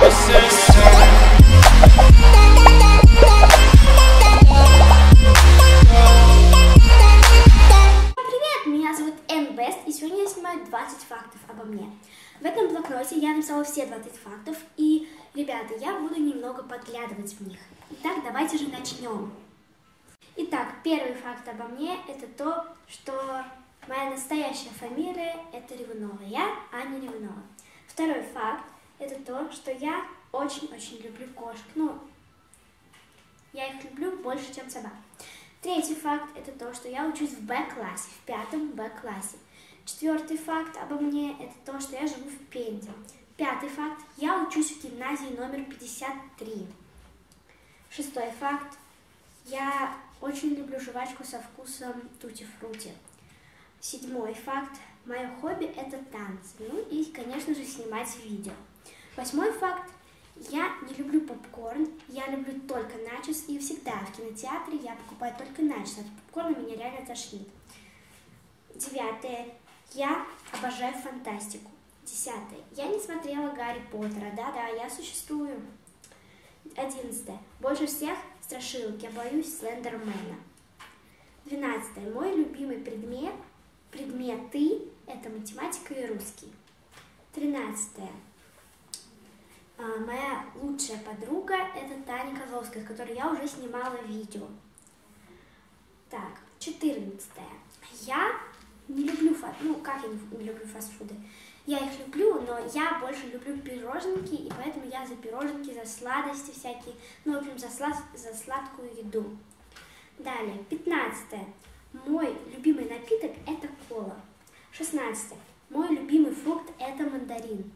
Привет, меня зовут Энбест, и сегодня я снимаю 20 фактов обо мне. В этом блокноте я написала все 20 фактов, и, ребята, я буду немного подглядывать в них. Итак, давайте же начнем. Итак, первый факт обо мне — это то, что моя настоящая фамилия — это Ревунова. Я Аня Ревунова. Второй факт — это то, что я очень-очень люблю кошек. Ну, я их люблю больше, чем собак. Третий факт — это то, что я учусь в Б-классе, в 5 Б-классе. Четвертый факт обо мне — это то, что я живу в Пензе. Пятый факт — я учусь в гимназии номер 53. Шестой факт — я очень люблю жвачку со вкусом тути-фрути. Седьмой факт — мое хобби — это танцы. Ну и, конечно же, снимать видео. Восьмой факт — я не люблю попкорн, я люблю только начос, и всегда в кинотеатре я покупаю только начос, от попкорна меня реально тошнит. Девятое — я обожаю фантастику. Десятое — я не смотрела Гарри Поттера, да-да, я существую. 11. Больше всех страшилок я боюсь Слендермена. 12. Мой любимый предметы — это математика и русский. 13. Моя лучшая подруга — это Таня Козловская, с которой я уже снимала видео. Так, 14. Я не люблю как я не люблю фастфуды? Я их люблю, но я больше люблю пироженки, и поэтому я за пироженки, за сладости всякие, ну, в общем, за сладкую еду. Далее, 15. Мой любимый напиток — это кола. 16. Мой любимый фрукт — это мандарин.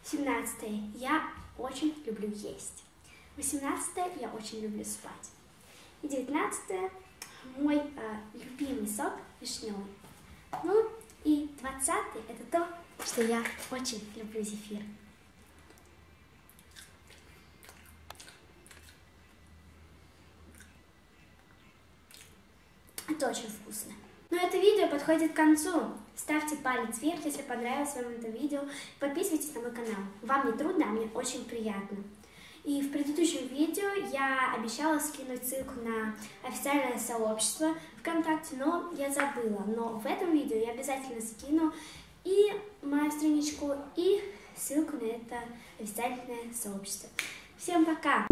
17. Я очень люблю есть. 18. Я очень люблю спать. И 19. Мой любимый сок вишневый. Ну и 20. Это то, что я очень люблю зефир. Это очень вкусно. Но это видео подходит к концу. Ставьте палец вверх, если понравилось вам это видео. Подписывайтесь на мой канал. Вам не трудно, а мне очень приятно. И в предыдущем видео я обещала скинуть ссылку на официальное сообщество ВКонтакте, но я забыла. Но в этом видео я обязательно скину и мою страничку, и ссылку на это официальное сообщество. Всем пока!